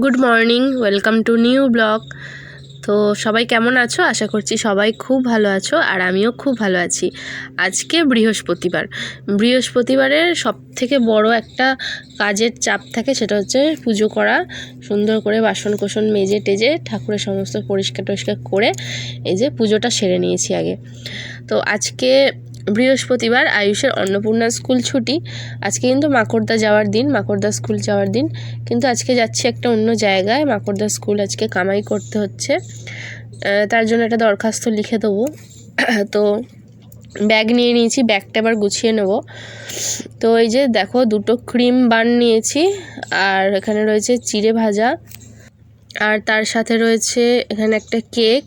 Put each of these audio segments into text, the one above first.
Good morning, welcome to new blog. তো সবাই কেমন আছো? আশা করছি সবাই খুব ভালো আছো, আর আমিও খুব ভালো আছি। আজকে বৃহস্পতিবারের সব থেকে বড় একটা কাজের চাপ থাকে, সেটা হচ্ছে পুজো করা। সুন্দর করে বাসন কোসন মেজে টেজে ঠাকুরের সমস্ত পরিষ্কার টরিষ্কার করে এই যে পুজোটা সেরে নিয়েছি আগে। তো আজকে বৃহস্পতিবার, আয়ুষের অন্নপূর্ণা স্কুল ছুটি। আজকে কিন্তু মাকড়দা স্কুল যাওয়ার দিন, কিন্তু আজকে যাচ্ছি একটা অন্য জায়গায়। মাকড়দা স্কুল আজকে কামাই করতে হচ্ছে, তার জন্য একটা দরখাস্ত লিখে দেবো। তো ব্যাগ নিয়ে নিয়েছি, ব্যাগটা এবার গুছিয়ে নেব। তো এই যে দেখো, 2টো ক্রিম বান নিয়েছি, আর এখানে রয়েছে চিড়ে ভাজা, আর তার সাথে রয়েছে এখানে একটা কেক।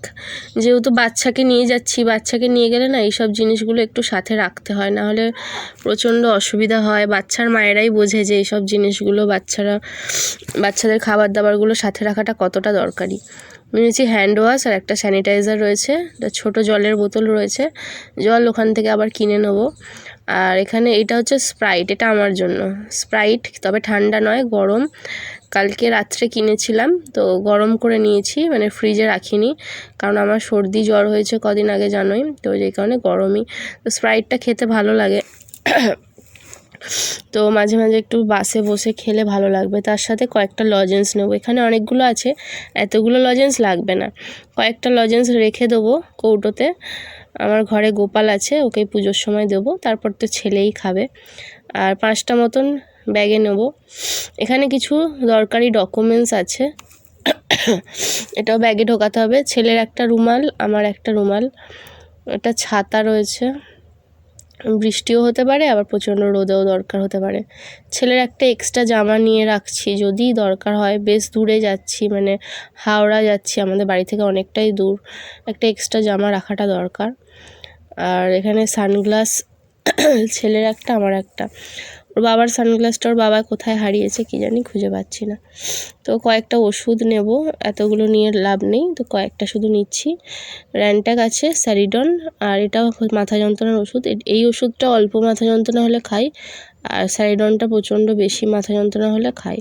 যেহেতু বাচ্চাকে নিয়ে যাচ্ছি, বাচ্চাকে নিয়ে গেলে না এইসব জিনিসগুলো একটু সাথে রাখতে হয়, না হলে প্রচণ্ড অসুবিধা হয়। বাচ্চার মায়েরাই বোঝে যে এইসব জিনিসগুলো বাচ্চাদের খাবার দাবারগুলো সাথে রাখাটা কতটা দরকারি। নিয়েছি হ্যান্ড ওয়াশ, আর একটা স্যানিটাইজার রয়েছে, একটা ছোটো জলের বোতল রয়েছে, জল ওখান থেকে আবার কিনে নেবো। আর এখানে এটা হচ্ছে স্প্রাইট, এটা আমার জন্য স্প্রাইট, তবে ঠান্ডা নয়, গরম। কালকে রাত্রে কিনেছিলাম, তো গরম করে নিয়েছি, মানে ফ্রিজে রাখিনি, কারণ আমার সর্দি জ্বর হয়েছে কদিন আগে জানোই, তো যেই কারণে গরমই। তো স্প্রাইটটা খেতে ভালো লাগে, তো মাঝে মাঝে একটু বাসে বসে খেলে ভালো লাগবে। তার সাথে কয়েকটা লজেন্স নেবো, এখানে অনেকগুলো আছে, এতগুলো লজেন্স লাগবে না, কয়েকটা লজেন্স রেখে দেবো কৌটোতে। আমার ঘরে গোপাল আছে, ওকে পুজোর সময় দেবো, তারপর তো ছেলেই খাবে। আর 5টা মতন ব্যাগে নেব। এখানে কিছু দরকারি ডকুমেন্টস আছে, এটাও ব্যাগে ঢোকাতে হবে। ছেলের একটা রুমাল, আমার একটা রুমাল, একটা ছাতা রয়েছে, বৃষ্টিও হতে পারে, আবার প্রচণ্ড রোদেও দরকার হতে পারে। ছেলের একটা এক্সট্রা জামা নিয়ে রাখছি, যদি দরকার হয়। বেশ দূরে যাচ্ছি, মানে হাওড়া যাচ্ছি, আমাদের বাড়ি থেকে অনেকটাই দূর, একটা এক্সট্রা জামা রাখাটা দরকার। আর এখানে সানগ্লাস, ছেলের একটা, আমার একটা। ওর বাবার সানগ্লাসটা ওর বাবা কোথায় হারিয়েছে কি জানি, খুঁজে পাচ্ছি না। তো কয়েকটা ওষুধ নেব, এতগুলো নিয়ে লাভ নেই, তো কয়েকটা শুধু নিচ্ছি। র্যানট্যাক আছে, স্যারিডন, আর এটাও মাথা যন্ত্রণার ওষুধ। এই ওষুধটা অল্প মাথা যন্ত্রণা হলে খাই, আর স্যারিডনটা প্রচণ্ড বেশি মাথা যন্ত্রণা হলে খাই।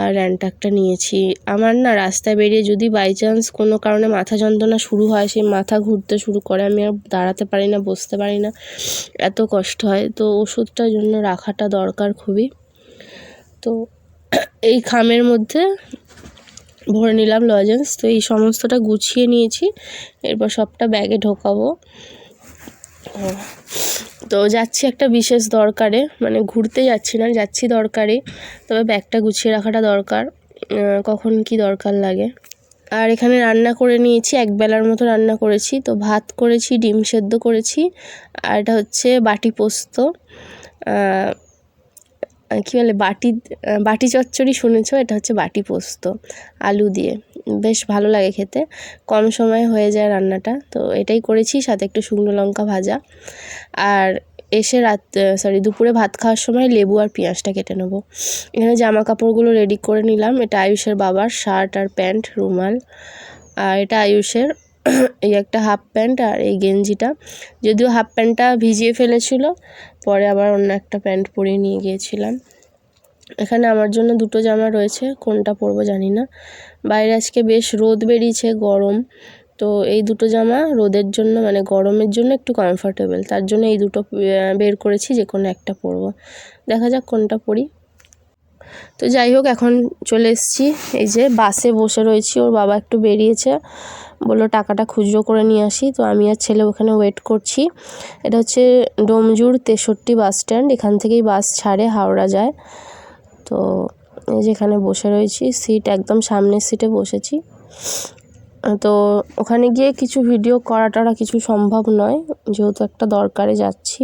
আর র্যানট্যাকটা নিয়েছি। আমার না রাস্তায় বেরিয়ে যদি বাই চান্স কোনো কারণে মাথা যন্ত্রণা শুরু হয়, সেই মাথা ঘুরতে শুরু করে, আমি আর দাঁড়াতে পারি না, বসতে পারি না, এত কষ্ট হয়। তো ওষুধটার জন্য রাখাটা দরকার খুবই। তো এই খামের মধ্যে ভরে নিলাম লজেন্স। তো এই সমস্তটা গুছিয়ে নিয়েছি, এরপর সবটা ব্যাগে ঢোকাবো। তো যাচ্ছি একটা বিশেষ দরকারে, মানে ঘুরতে যাচ্ছি না, যাচ্ছি দরকারে, তবে ব্যাগটা গুছিয়ে রাখাটা দরকার, কখন কি দরকার লাগে। আর এখানে রান্না করে নিয়েছি, একবেলার মতো রান্না করেছি। তো ভাত করেছি, ডিম সেদ্ধ করেছি, আর এটা হচ্ছে বাটি পোস্ত, কী বলে বাটি চচ্চড়ি শুনেছো, এটা হচ্ছে বাটি পোস্ত আলু দিয়ে, বেশ ভালো লাগে খেতে, কম সময়ে হয়ে যায় রান্নাটা। তো এটাই করেছি, সাথে একটু শুকনো লঙ্কা ভাজা। আর এসে দুপুরে ভাত খাওয়ার সময় লেবু আর পেঁয়াজটা কেটে নেবো। এখানে জামা কাপড়গুলো রেডি করে নিলাম। এটা আয়ুষের বাবার শার্ট আর প্যান্ট, রুমাল, আর এটা আয়ুষের এই একটা হাফ প্যান্ট, আর এই গেঞ্জিটা, যদিও হাফ প্যান্টটা ভিজিয়ে ফেলেছিল, পরে আবার অন্য একটা প্যান্ট পরিয়ে নিয়ে গিয়েছিলাম। এখানে আমার জন্য 2টো জামা রয়েছে, কোনটা পরবো জানি না। বাইরে আজকে বেশ রোদ বেরিয়েছে, গরম, তো এই 2টো জামা রোদের জন্য, মানে গরমের জন্য একটু কমফর্টেবল, তার জন্য এই 2টো বের করেছি, যে কোনো একটা পরবো, দেখা যাক কোনটা পরি। তো যাই হোক, এখন চলে এসেছি, এই যে বাসে বসে রয়েছি, ওর বাবা একটু বেরিয়েছে, বললো টাকাটা খুচরো করে নিয়ে আসি। তো আমি আর ছেলে ওখানে ওয়েট করছি। এটা হচ্ছে ডোমজুড় 63 বাস স্ট্যান্ড, এখান থেকেই বাস ছাড়ে, হাওড়া যায়। তো এই যেখানে বসে রয়েছি, সিট একদম সামনের সিটে বসেছি। তো ওখানে গিয়ে কিছু ভিডিও করাটা কিছু সম্ভব নয়, যেহেতু একটা দরকারে যাচ্ছি।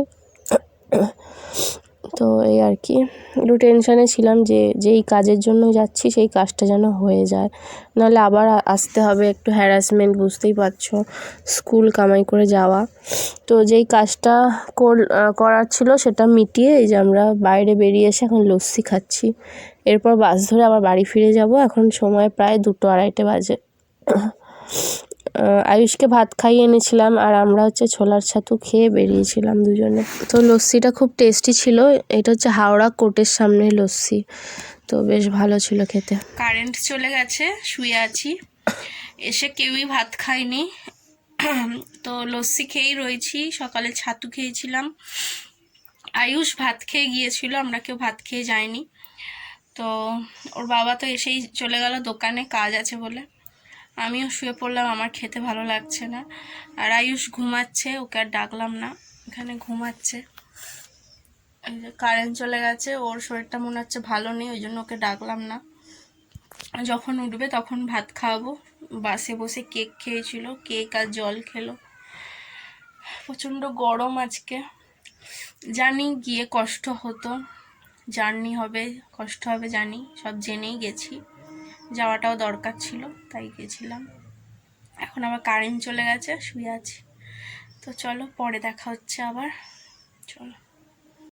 তো এই আর কি, একটু টেনশানে ছিলাম যে যেই কাজের জন্য যাচ্ছি সেই কাজটা যেন হয়ে যায়, নাহলে আবার আসতে হবে, একটু হ্যারাসমেন্ট, বুঝতেই পারছো, স্কুল কামাই করে যাওয়া। তো যেই কাজটা করার ছিল সেটা মিটিয়ে এই যে আমরা বাইরে বেরিয়ে এসে এখন লস্যি খাচ্ছি। এরপর বাস ধরে আবার বাড়ি ফিরে যাব। এখন সময় প্রায় 2-2:30 বাজে। আয়ুষকে ভাত খাইয়ে এনেছিলাম, আর আমরা হচ্ছে ছোলার ছাতু খেয়ে বেরিয়েছিলাম দুজনে। তো লস্যিটা খুব টেস্টি ছিল, এটা হচ্ছে হাওড়া কোর্টের সামনে লস্যি। তো বেশ ভালো ছিল খেতে। কারেন্ট চলে গেছে, শুয়ে আছি, এসে কেউই ভাত খায়নি, তো লস্যি খেয়েই রয়েছি। সকালে ছাতু খেয়েছিলাম, আয়ুষ ভাত খেয়ে গিয়েছিল, আমরা কেউ ভাত খেয়ে যাইনি। তো ওর বাবা তো এসেই চলে গেল দোকানে, কাজ আছে বলে। আমিও শুয়ে পড়লাম, আমার খেতে ভালো লাগছে না। আর আয়ুষ ঘুমাচ্ছে, ওকে আর ডাকলাম না, এখানে ঘুমাচ্ছে। এই যে কারেন্ট চলে গেছে, ওর শরীরটা মনে হচ্ছে ভালো নেই, ওই জন্য ওকে ডাকলাম না। যখন উঠবে তখন ভাত খাওয়াবো। বাসে বসে কেক খেয়েছিল, কেক আর জল খেলো। প্রচণ্ড গরম আজকে, জানি গিয়ে কষ্ট হতো, জার্নি হবে, কষ্ট হবে জানি, সব জেনেই গেছি, যাওয়াটাও দরকার ছিল তাই গেছিলাম। এখন আবার কারেন্ট চলে গেছে, শুয়ে আছি। তো চলো পরে দেখা হচ্ছে আবার, চলো।